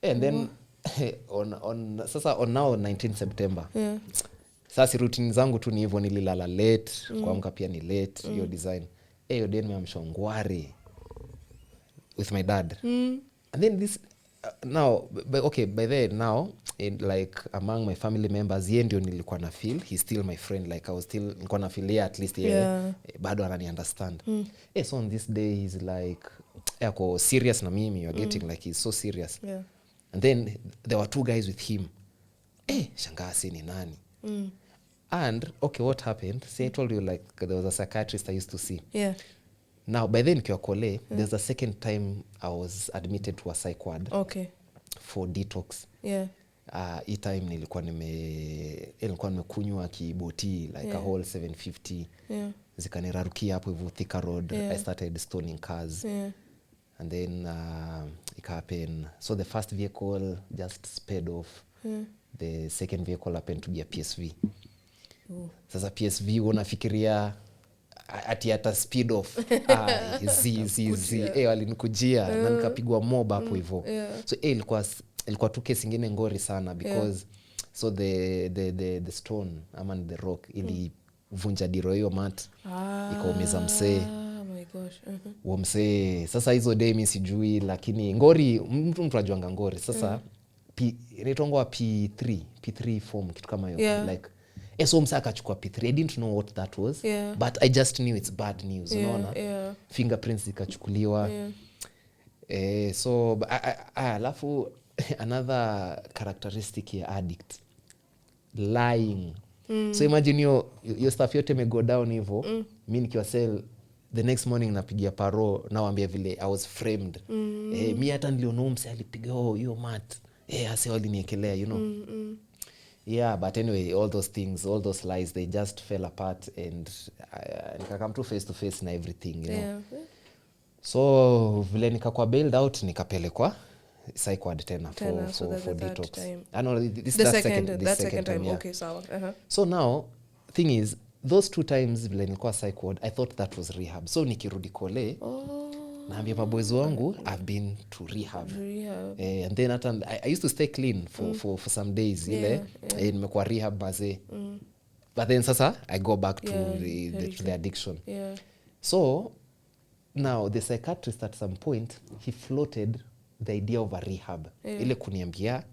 And then on now 19 September sasa routine zangu tu ni hivyo, nililala late, kuamka pia ni late, hiyo design hiyo day nimeamshwa ngwari with my dad. And then this now by then now in like among my family members, yeye ndio nilikuwa na feel he's still my friend, like I was still nilikuwa na feel at least bado anani understand. So on this day he's like ako serious na mimi, you're getting like he's so serious. And then there were 2 guys with him. Shangazi ni nani? And what happened, say I told you like there was a psychiatrist I used to see. Now by then nikiwa Kole, there's a second time I was admitted to a psych ward for detox. Hii time nilikuwa nimekunywa kiboti like a whole 750. Zikanirarukia hapo hivyo Thika Road. I started stoning cars. And then it happened. So the first vehicle just sped off. The second vehicle happened to be a PSV. Sasa PSV unafikiria ati speed off. Walinikujia na nikapigwa mob hapo hivyo. So ilikuwa tu kesi ingine ngori sana, because so the stone ama the rock ili vunja diro hiyo mat ikaumiza msee. My gosh. Msee sasa hizo day mimi sijui, lakini ngori mtu ajuanga ngori sasa. Inaitwa P3 form kitu kama hiyo, like so msee akachukua P3. I didn't know what that was, but I just knew it's bad news, unaona. Fingerprints zikachukuliwa. So alafu another characteristic ya addict, lying. So imagine your stuff yote me go down hivyo, mimi nikiwa cell the next morning napigia paro nawaambia vile I was framed. Mimi hata nilionao mse alipiga hiyo mat. Ase waliniekelea, you know. But anyway, all those things, all those lies, they just fell apart, and nikakam to face to face na everything, you know. So vile nikakuwa bailed out, nikapelekwa psych ward tena for detox. I know this second time. Okay, sawa. So now thing is, those 2 times vile nilikuwa psych ward, I thought that was rehab. So nikirudi Kole, naambia maboys wangu I've been to rehab. And then I used to stay clean for some days. Nimekuwa rehab baze. But then sasa I go back to the addiction. So now the psychiatrist at some point he floated the idea of a rehab. Ile kuniambia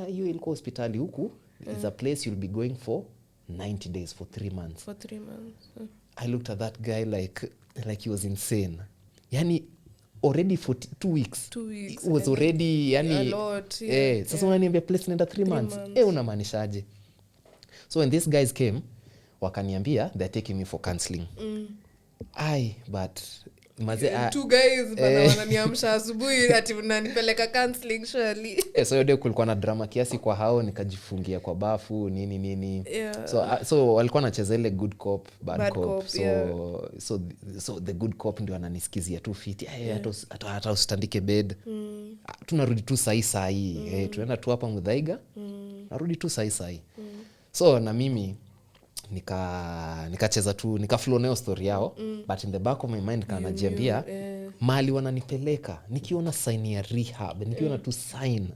hiyo ilikuwa hospitali huku is a place you'll be going for 90 days for 3 months. For 3 months. I looked at that guy like he was insane. Yani already for 2 weeks. 2 weeks. It was already yani a lot. Yeah. sasa unaniambia place naenda 3 months. Unamaanishaje? So when these guys came wakaniambia they're taking me for counseling. But two guys bana wananiamsha asubuhi ati unanipeleka counseling surely. So yode kulikuwa na drama kiasi kwa hao nikajifungia kwa bafu nini. Yeah. So walikuwa wanacheza ile good cop bad cop. So the good cop ndio ananisikizia tu fiti. Hata usitandike bed. Tunarudi tu sai. Tunaenda tu hapa Muthaiga. Narudi tu sai. So na mimi nikacheza tu nikaflow neo story yao but in the back of my mind kanajiambia mali wananipeleka nikiona sign ya rehab nikiona tu sign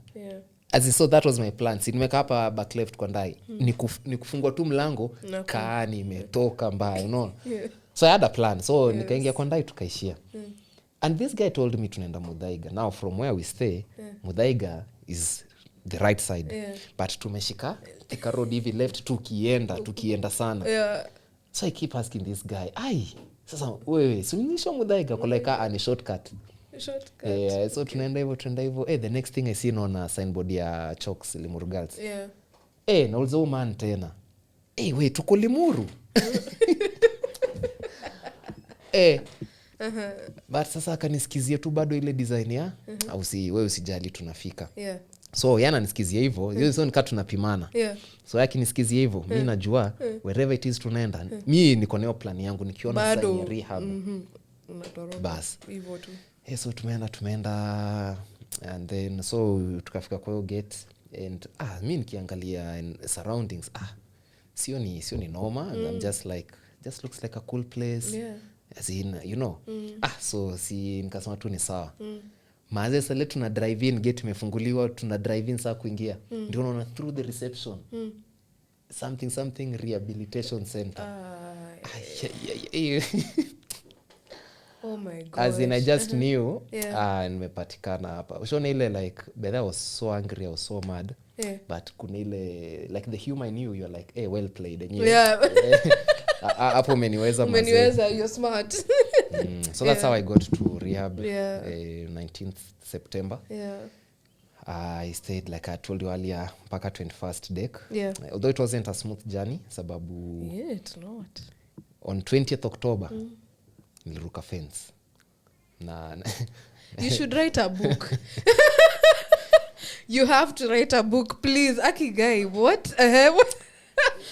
so that was my plan. Nimeka hapa back left kwa ndai nikufungua tu mlango kaani imetoka mbaya unaona. So I had a plan. So nikaingia kwa ndai tukaishia. And this guy told me tunaenda Muthaiga. Now from where we stay Muthaiga is the right side. But tumeshika Thika Road hivi left tukienda sana. So I keep asking this guy, sasa wewe suluhisho Muthaiga kwa like a shortcut. So tunaenda hivyo the next thing I see on signboard ya Chalks Limuru Girls. Nauliza man tena. We tuko Limuru. But sasa akanisikizia tu bado ile design ya au wewe usijali tunafika. So yana nisikizia hivyo so nika tunapimana. So yakinisikizia hivyo mimi najua wherever it is tunaenda mimi niko nayo plan yangu nikiona sign ya rehab bas hivyo tu. So tumeenda and then so tukafika kwa hiyo gate and mimi nikiangalia surroundings sio ni normal and I'm just looks like a cool place. As in so si nikasema tu ni sawa. Maze sasa tuna drive in gate imefunguliwa tuna drive in saa kuingia ndio unaona through the reception something rehabilitation center. Oh my god. As in I just knew nimepatikana hapa. Ushona ile like but I was so angry, I was so mad. But kuna ile like the humor I knew you're like well played and hapo umeniweza you're smart. So that's how I got to rehab 19th September. I stayed like I told you earlier mpaka 21st day. Although it wasn't a smooth journey sababu it's not. On 20th October niliruka fence na you should write a book. You have to write a book please. Aki guy what?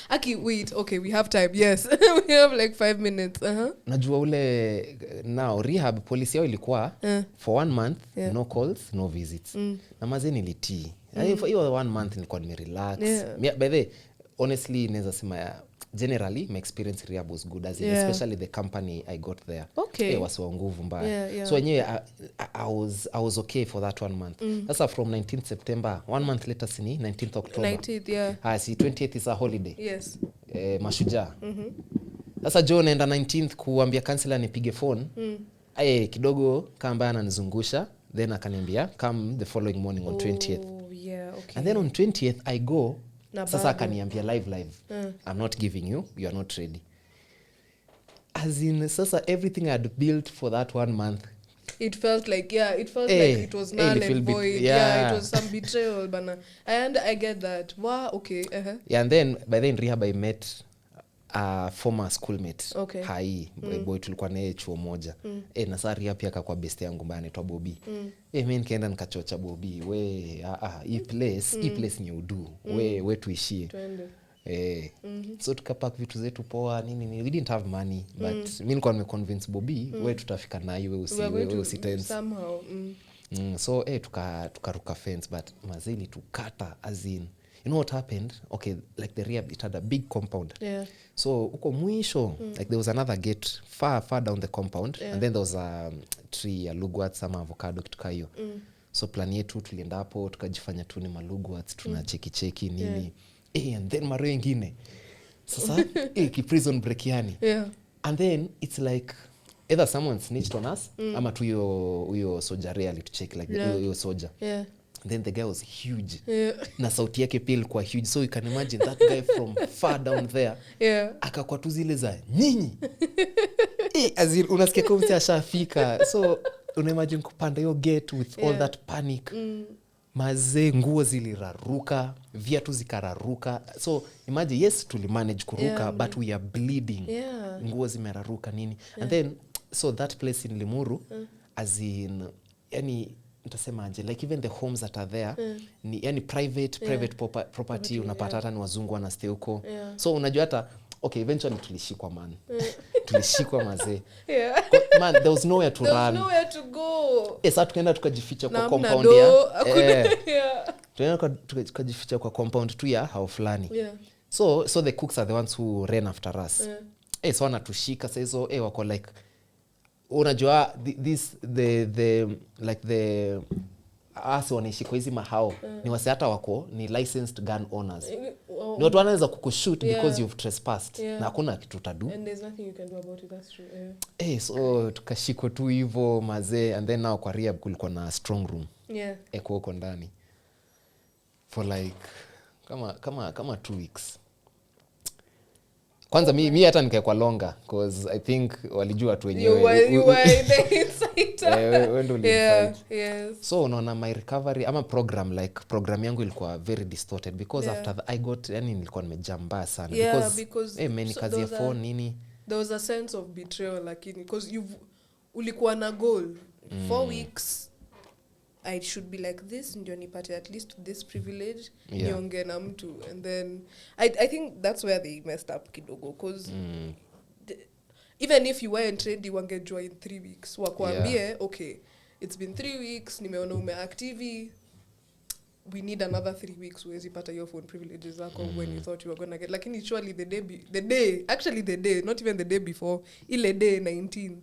Aki wait okay we have time. Yes. We have like 5 minutes. Najua ule now rehab policy yao ilikuwa for 1 month no calls no visits. Na maze nilitii. Hiyo 1 month nilikuwa nimerelax. By the way honestly naweza sema generally my experience rehab was good as in especially the company I got there. Was wa nguvu mbaya. So wenyewe I was okay for that 1 month. Sasa from 19th September 1 month later sini 19th October. 19th See 20th is a holiday. Yes. Mashujaa. Sasa John naenda 19th kuambia counselor nipige phone. Kidogo kamba ananizungusha then akaniambia come the following morning on 20th. And then on 20th I go sasa akaniambia live I'm not giving you are not ready. As in sasa everything I had built for that 1 month it felt like like it was null and void. It was some betrayal bana. I get that. Wow, okay. And then by then rehab I met a former schoolmate. Boy tulikuwa naye chuo moja. Na sasa rehab pia akakuwa best yangu mbaya anaitwa Bobby. Mimi nikaenda nikachocha Bobby hii place ni udu we tuishie. So tukapack vitu zetu poa nini we didn't have money but mimi nilikuwa nimeconvince Bobby we tutafika nayo we usitense somehow. So tukaruka fence but mazili tukata as in you know what happened okay like the rehab it had a big compound so uko mwisho like there was another gate far down the compound and then there was a tree a lugwat some avocado kitu hiyo so plan yetu tulienda hapo tukajifanya tu ni malugwats tunacheki nini and then mara nyingine sasa ki prison break yani and then it's like either someone snitched on us ama tu huyo soja really to check like huyo soja And then the guy was huge. Na sauti yake pia ilikuwa huge. So you can imagine that guy from far down there. Akakuwa tu zile za nyinyi. Unasikia kama ashafika. So unaimagine kupanda hiyo gate with all that panic. Mazee nguo ziliraruka, viatu zikararuka. So imagine, yes, tulimanage kuruka, but we are bleeding. Nguo zimeraruka nini. And then, so that place in Limuru, as in, yani, nitasemaje, like even the homes that are there, ni yani private property, unapata hata ni wazungu wanastay huko. So unajua hata, okay, eventually tulishikwa man. Tulishikwa mazee. Man, there was nowhere to run. There was nowhere to go. Sasa tukaenda tukajificha kwa compound ya. Tukaenda tukajificha kwa compound tu ya hao fulani. So the cooks are the ones who ran after us. So wanatushika sasa hizo wako like, unajua the us wanaishi kwa hizi mahao ni wase hata wako ni licensed gun owners. Ni watu wanaweza kukushoot because you've trespassed na hakuna kitu utadu. And there's nothing you can do about it, that's true. So tukashikwa tu hivyo mazee, and then now kwa rehab kulikuwa na strong room. Eko huko ndani for like kama 2 weeks. Kwanza mi hata nikaekwa longer because I think walijua tu wenyewe. You were the insider. Wendo ulifight. So unaona my recovery ama program yangu ilikuwa very distorted because after I got, yani nilikuwa nimejamba sana because many kazi ya phone nini. There was a sense of betrayal lakini because ulikuwa na goal 4 weeks. I should be like this ndio nipate at least this privilege niongee na mtu, and then I think that's where they messed up kidogo because even if you weren't ready wangejua in 3 weeks wakwambie okay, it's been 3 weeks, nimeona umeactive, we need another 3 weeks uwezi pata your phone privileges zako when you thought you were gonna get, lakini surely the day not even the day before, ile day 19th,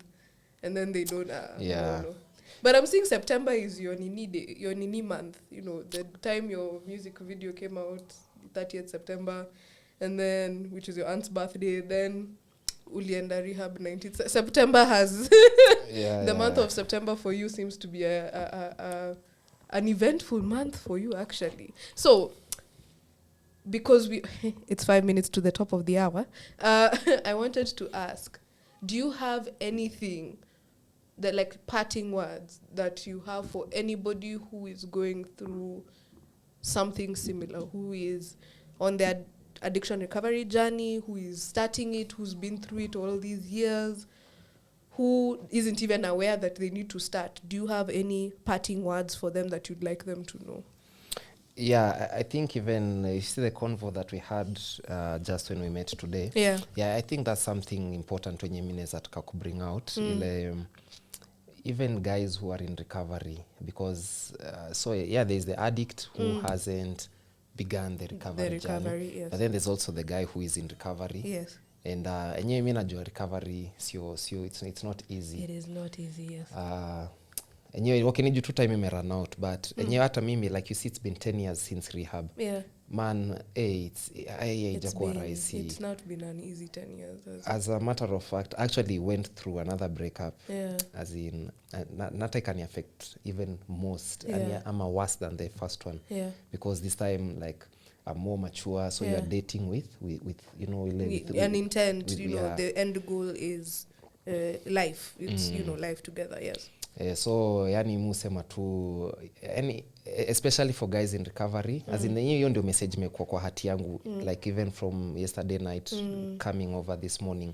and then they don't no. But I'm seeing September is your Nini day, your Nini month. You know, the time your music video came out, 30th September, and then, which is your aunt's birthday, then ulienda rehab 19th September has the month of September for you seems to be an eventful month for you actually. So because it's 5 minutes to the top of the hour, I wanted to ask, do you have anything that, like, parting words that you have for anybody who is going through something similar, who is on their addiction recovery journey, who is starting it, who's been through it all these years, who isn't even aware that they need to start? Do you have any parting words for them that you'd like them to know? Yeah, I think even you see the convo that we had just when we met today. Yeah, I think that's something important when you mean that to bring out. Even guys who are in recovery, because there's the addict who hasn't begun the recovery journey. Yes. But then there's also the guy who is in recovery. Yes. And enyewe mimi najua recovery it's not easy. It is not easy, yes. Enyewe wakiniju tu time ime run out, but enyewe hata mimi, like you see, it's been 10 years since rehab. Man, it's not been an easy 10 years. As a matter of fact, actually went through another breakup. As in, not I can affect even most. And I'm worse than the first one. Because this time, like, I'm more mature, so you are dating with you know, with an intent, the end goal is life. It's life together, yes. So yani musema tu, yani especially for guys in recovery, as in hiyo ndio message imekuwa kwa hati yangu, like even from yesterday night coming over this morning.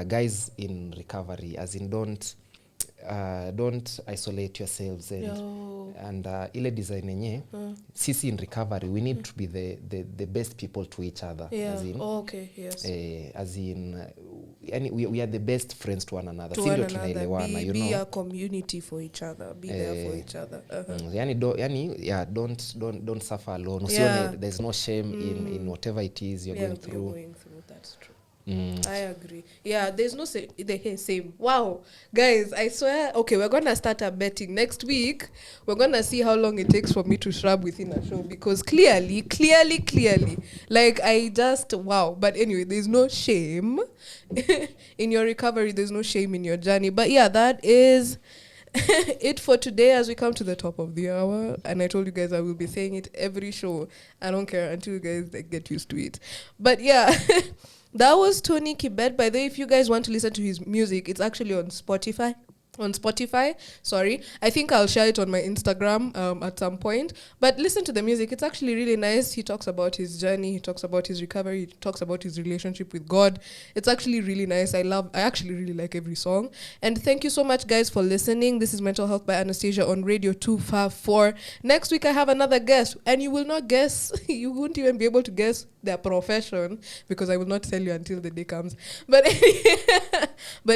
Guys in recovery, as in don't isolate yourselves and ile design yenye sisi in recovery we need to be the best people to each other, as in as in yani we are the best friends to one another, si ndio tunaelewana, you know, be a community for each other, be there for each other. Don't suffer alone. Usione there's no shame in whatever it is you're going through. That's true. I agree. Yeah, there's no same. Wow, guys, I swear. Okay, we're gonna start a betting next week. We're gonna see how long it takes for me to shrub within a show, because clearly, like wow. But anyway, there's no shame in your recovery. There's no shame in your journey. But yeah, that is it for today as we come to the top of the hour. And I told you guys I will be saying it every show. I don't care until you guys get used to it. But yeah, that was Tony Kibet. By the way, if you guys want to listen to his music, it's actually on Spotify. Sorry. I think I'll share it on my Instagram at some point. But listen to the music. It's actually really nice. He talks about his journey. He talks about his recovery. He talks about his relationship with God. It's actually really nice. I actually really like every song. And thank you so much, guys, for listening. This is Mental Health by Annastasia on Radio 254. Next week, I have another guest. And you will not guess. You won't even be able to guess their profession because I will not tell you until the day comes. But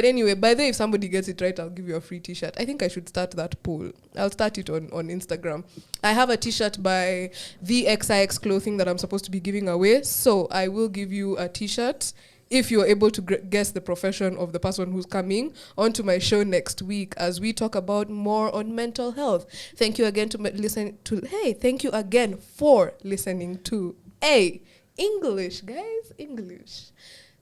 anyway, by the way, if somebody gets it right, I'll give you a free t-shirt. I think I should start that poll. I'll start it on Instagram. I have a t-shirt by the XIX Clothing that I'm supposed to be giving away. So I will give you a t-shirt if you're able to guess the profession of the person who's coming onto my show next week as we talk about more on mental health. Thank you again thank you again for listening to English, guys. English.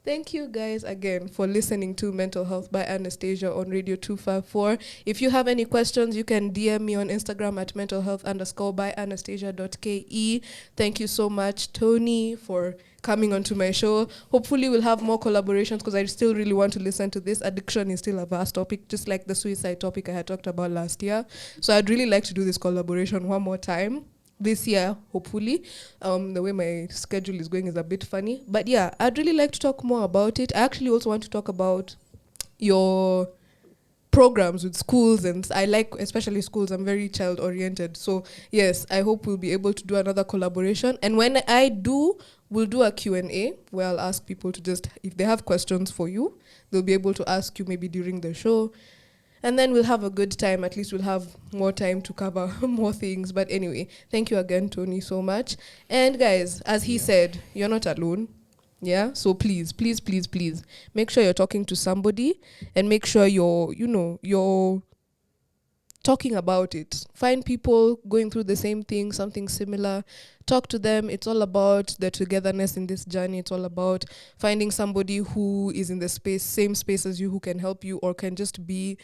Thank you guys again for listening to Mental Health by Annastasia on Radio 254. If you have any questions, you can DM me on Instagram at mentalhealth_by_anastasia.ke. Thank you so much, Tony, for coming onto my show. Hopefully we'll have more collaborations because I still really want to listen to this. Addiction is still a vast topic, just like the suicide topic I had talked about last year. So I'd really like to do this collaboration one more time this year, hopefully. The way my schedule is going is a bit funny. But yeah, I'd really like to talk more about it. I actually also want to talk about your programs with schools, and I like especially schools. I'm very child-oriented. So yes, I hope we'll be able to do another collaboration. And when I do, we'll do a Q&A where I'll ask people to just, if they have questions for you, they'll be able to ask you maybe during the show. And then we'll have a good time. At least we'll have more time to cover more things. But anyway, thank you again, Tony, so much. And guys, as he said, you're not alone. Yeah? So please, please, please, please, make sure you're talking to somebody and make sure you're talking about it. Find people going through the same thing, something similar. Talk to them. It's all about the togetherness in this journey. It's all about finding somebody who is in the same space as you, who can help you or can just be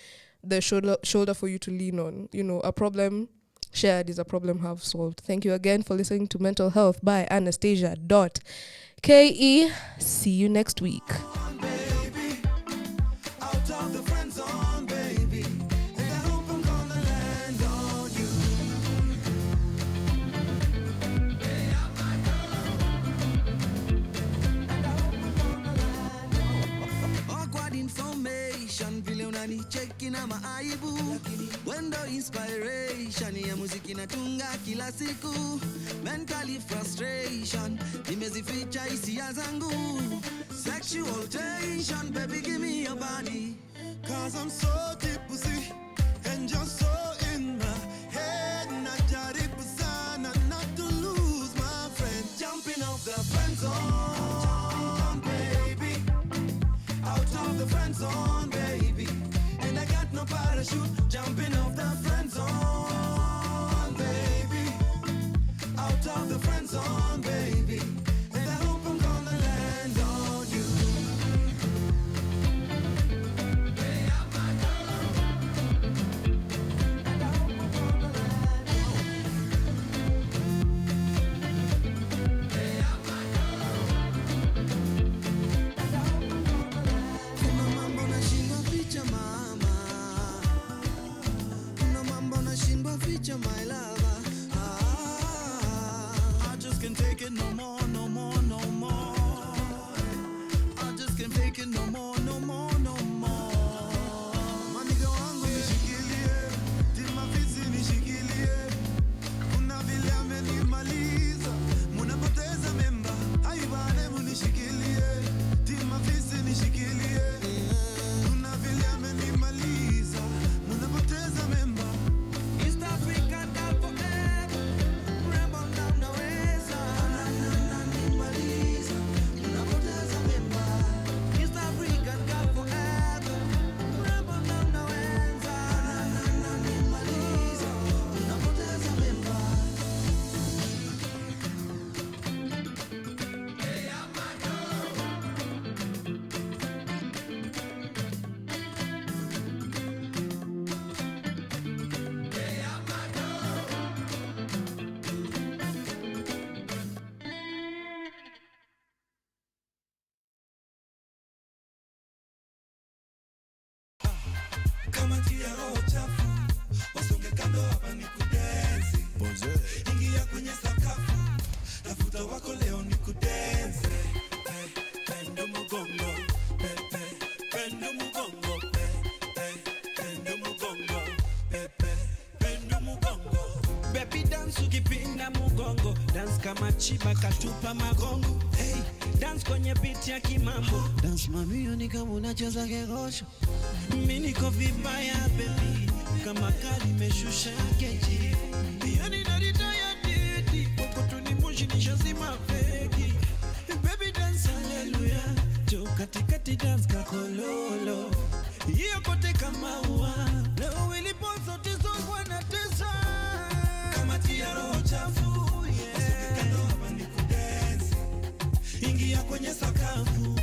the shoulder for you to lean on. A problem shared is a problem half solved. Thank you again for listening to Mental Health by Annastasia.ke. See you next week. Vile unanicheki na maaibu, wendo inspiration ya muziki natunga kila siku. Mentally frustration, nimezificha hisia zangu. Sexual tension, baby give me your body. Cause I'm so deep pussy, and you're so in my head. Najaribu sana not to lose my friend. Jumping off the friend zone, baby. Out of the friend zone, baby. And I got no parachute. Jumping off the friend zone, baby. Out of the friend zone, baby. And I hope I'm gonna land on you. Hey, I'm my girl. And I hope I'm gonna land on you. Hey, I'm my girl. And I hope I'm gonna land. Kuna mambo nashindwa ficha mama. Kuna mambo nashindwa ficha my lover. I just can't take it no more, no more, no more. I just can't take it no more, no more, no more. Maniga wangu nishikilie, timafisi nishikilie. Kuna vile amenimaliza, munapoteza memba. Haibane munishikilie, timafisi nishikilie. Kuna vile amenimaliza, munapoteza memba. East Africa down forever, rebel down the west side. kando hapa ni kudensi. Ingia kwenye sakafu, tafuta wako leo ni kudensi. Pendo mugongo, pendo mugongo, pendo mugongo, pendo mugongo. Baby dance ukipinda mugongo, dance kama chiba katupa magongo. Hey, dance kwenye beat ya kimambo, dance mamio ni kama unacheza kegosho. Mimi niko vibaya baby, kama kali meshusha keji. Yani naritaya didi, poko tunimushi nishazima feki. Baby dance hallelujah, jo katikati dance kakololo. Hiyo kote kama ua, leo ilipo zote zongwa na tesa. Kama tia roho chafu, yeah. Kando hapa ni kudensi. Ingia kwenye sakafu,